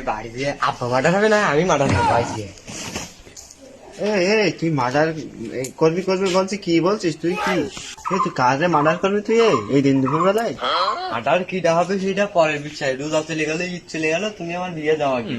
বাড়িতে আব্বা মার্ডার হবে না আমি মার্ডার করবো আজকে। তুই মার্ডার করবি করবি বলছিস, কি বলছিস তুই? কি তুই কাজে মার্ডার করবি তুই এই দিন দুপুর বেলায়? মার্ডার কিটা হবে সেটা পরের বিষয়। রোজা চলে গেল, ঈদ চলে গেল, তুমি আমার বিয়ে দাও আগে।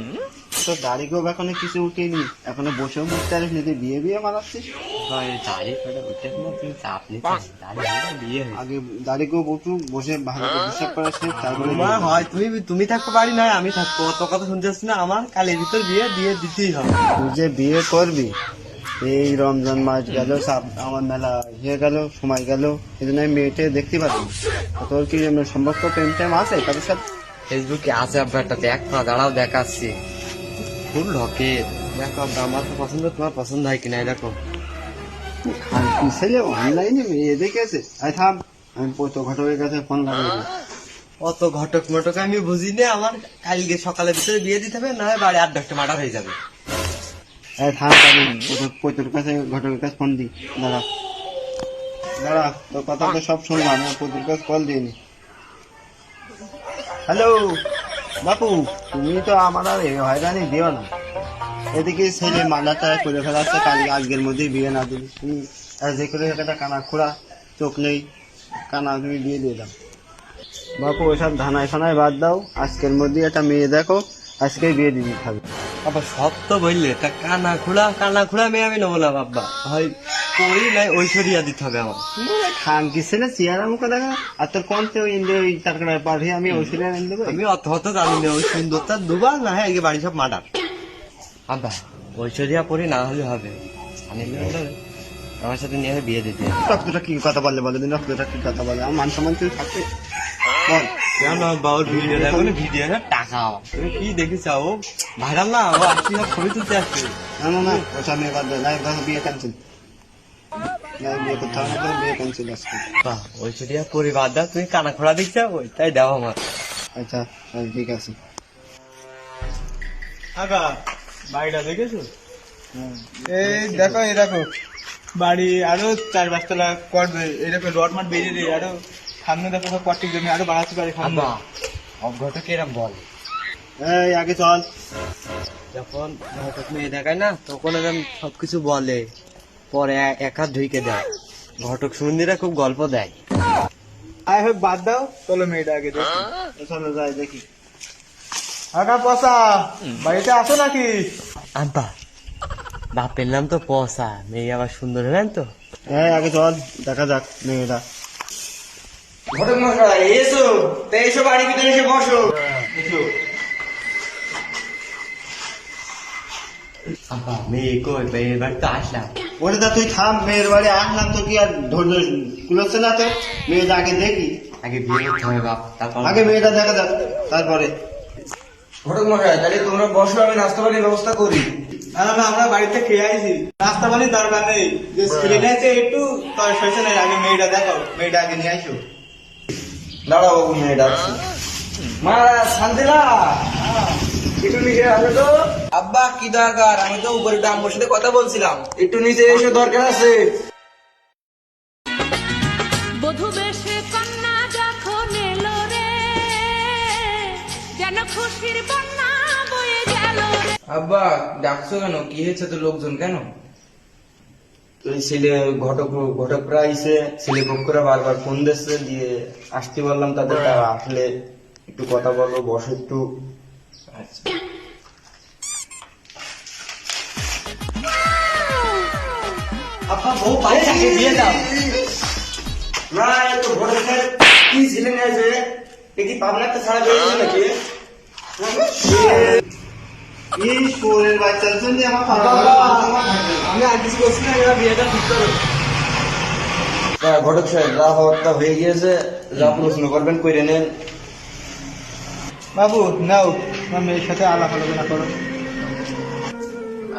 তোর দাড়ি গোপ এখনো কিছু উঠেনি, এখনো বসেও বুঝতে পারিস না, তুই বিয়ে বিয়ে মারাচ্ছিস। দাড়ি ফেটে উঠে কোনো তুমি চাপ নিচ্ছিস, দাড়ি বিয়ে হয়েছে। আগে দাড়ি গোপ উঠুক, বসে ভালো করে হিসাব করাস, তারপরে তোমার হয় তুমি থাকতে পারি না আমি থাকবো, অত কথা শুনতে আসছি না। আমার কালের ভিতর বিয়ে দিয়ে দিতেই হবে। তুই যে বিয়ে করবি, এই রমজান মাস গেল, আমার মেলা হয়ে গেল, সময় গেল, এই জন্য আমি মেয়েটে দেখতে পারি। তোর কি সম্পর্ক প্রেম টেম আছে তাদের সাথে? ফেসবুকে আছে আব্বা একটা, দেখ না, দাঁড়াও দেখাচ্ছি। ফুল ঢকে দেখো আব্বা, আমার তো পছন্দ, তোমার পছন্দ হয় কিনা দেখো। খানকি ছেলে অনলাইনে মেয়ে দেখেছে। আই থাম, আমি তো ঘটকের কাছে ফোন লাগাই। অত ঘটক মটক আমি বুঝি না। আমার কালকে সকালের ভিতরে বিয়ে দিতে হবে, না হয় বাড়ি 8-10টা মার্ডার হয়ে যাবে। থাম, তোর কাছে ঘটকের কাছে ফোন দি। দাঁড়া দাঁড়া, তোর কথা তো সব শুনলাম, তোর কাছে কল দিইনি। হ্যালো বাপু, তুমি তো আমার আর হয়রানি দিও না। এদিকে ছেলে মালাটা করে ফেলাচ্ছে, কালকে আজকের মধ্যেই বিয়ে না দিবি তুমি। যে করে একটা কানা খোড়া, চোখ নেই কানা, তুমি বিয়ে দিয়ে দাও। বাপু ওইসব ধানায় ফানায় বাদ দাও, আজকের মধ্যেই একটা মেয়ে দেখো, আজকেই বিয়ে দিবি খাবে। আবার সব তো বললে তা, কানা খুড়া মেয়ে আমি নেবো না বাবা। হয় করি নাই ঐশ্বরিয়া দিতে হবে আমার। খান কি ছেলে চেয়ারা মুখে দেখা, আর তোর কমতে ওই তারকার পাঠিয়ে আমি ঐশ্বরিয়া এনে দেবো। আমি অত জানি না, ওই সুন্দরতা দুবার না হয় আগে বাড়ি সব মার্ডার। আব্বা ঐশ্বরিয়া পরি না হলে হবে, আনিলে হলো আমার সাথে নিয়ে বিয়ে দিতে। রক্তটা কি কথা বলে দিন, রক্তটা কি কথা বলে, আমার মান সম্মান তুই থাকবে বল। কেন বাবুর ভিডিও দেখো, ভিডিও টাকা তুমি কি দেখি চাও, ভাইরাল না ও আসছি, সব ছবি তুলতে আসছে। না না না, ওটা মেয়ে বাদ দেয়, বিয়ে ক্যান্সেল, বিয়ে করতে হবে না, বিয়ে ক্যান্সেল আজকে। বাহ, ঐশ্বরিয়া পরি বাদ দাও, তুমি কানা খোড়া দেখছো ওইটাই দাও আমার। আচ্ছা ঠিক আছে। আগা বাড়িটা দেখেছো? এই দেখো, এই দেখো বাড়ি আরো 4-5 তলা করবে, এরকম রড মাঠ বেরিয়ে আরো সামনে দেখো সব কটি জমি আরো বাড়াতে পারে সামনে। আব্বা অঘটক এরম বল, এই আগে চল। যখন ঘটক মেয়ে দেখায় না তখন এরম সবকিছু বলে, পরে এক হাত ঢুকে দেয়। ঘটক সুমন্দিরা খুব গল্প দেয়। আয় হোক বাদ দাও, চলো মেয়েটা আগে দেখি। চলো যাই দেখি। আগা পচা বাড়িতে আসো নাকি? আব্বা বাপের নাম তো পসা, মেয়ে আবার সুন্দর হলেন তো। হ্যাঁ আগে চল, দেখা যাক মেয়েটা। ঘটক মশাই এসো, এসো বাড়ির ভিতরে এসে বসো। এসো। আব্বা মেয়ে কই, মেয়ের বাড়ি তো আসলাম। ওরে দা তুই থাম, মেয়ের বাড়ি আসলাম তো কি আর ধৈর্য কুলোচ্ছে না তো? মেয়েটা আগে দেখি, আগে বিয়ে করতে হবে বাপ, তারপর আগে মেয়েটা দেখা যাক তারপরে। ঘটক মশাই তাহলে তোমরা বসো, আমি নাস্তা পানির ব্যবস্থা করি। না না, আমরা বাড়িতে খেয়ে আইছি, নাস্তা পানির দরকার নেই। যে ছেলেটা আছে একটু তোর শেষে নেই, আগে মেয়েটা দেখো, মেয়েটা আগে নিয়ে আসো। দাঁড়াও বাবু, মেয়েটা আসছে। মা শান্তিলা একটু নিচে আসো তো। আব্বা কি দরকার? আমি তো উপরে আম্মুর সাথে কথা বলছিলাম, একটু নিচে এসে দরকার আছে। বধূ বেশে কন্যা যখন এলো রে, যেন খুশির বন্যা বয়ে গেল রে। আব্বা ডাকছো কেন? কি হয়েছে তো লোকজন কেন? ওই ছেলে ঘটকরা আইসে, ছেলে পক্ষরা বারবার ফোন দিচ্ছে, দিয়ে আসতে বললাম তাদের, তারা আসলে একটু কথা বলবো, বসো একটু। আচ্ছা আব্বা বউ পায়ে থাকে, বিয়ে দাও। না একটু ঘটকের কি ছেলে নিয়েছে, এ কি পাবনাতে ছাড়া বেরিয়েছে নাকি? এই শোরের বাচ্চার জন্য আমার আমি আর কিছু করছি না, এবার বিয়েটা ঠিক করো। ঘটক সাহেব, যা হওয়ার তা হয়ে গিয়েছে, যা প্রশ্ন করবেন করে নেন। বাবু নাও, আমার মেয়ের সাথে আলাপ আলোচনা করো।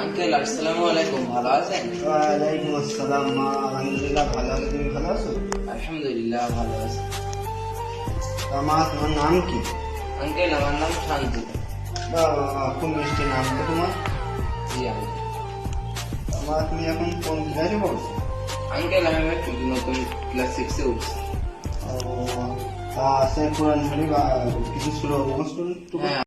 আঙ্কেল আসসালামু আলাইকুম, ভালো আছেন? ওয়ালাইকুম আসসালাম। মা আলহামদুলিল্লাহ ভালো আছি, তুমি ভালো আছো? আলহামদুলিল্লাহ ভালো আছি। মা তোমার নাম কি? আঙ্কেল আমার নাম শান্তি। খুব মিষ্টি নাম তো তোমার। জি আঙ্কেল। মা তুমি এখন কোন ক্লাসে পড়ছো? আঙ্কেল আমি নতুন ক্লাস 6-এ উঠছি। আছে কোরআন শরীফ কিছু সুরা মুখস্থ করুন। হ্যাঁ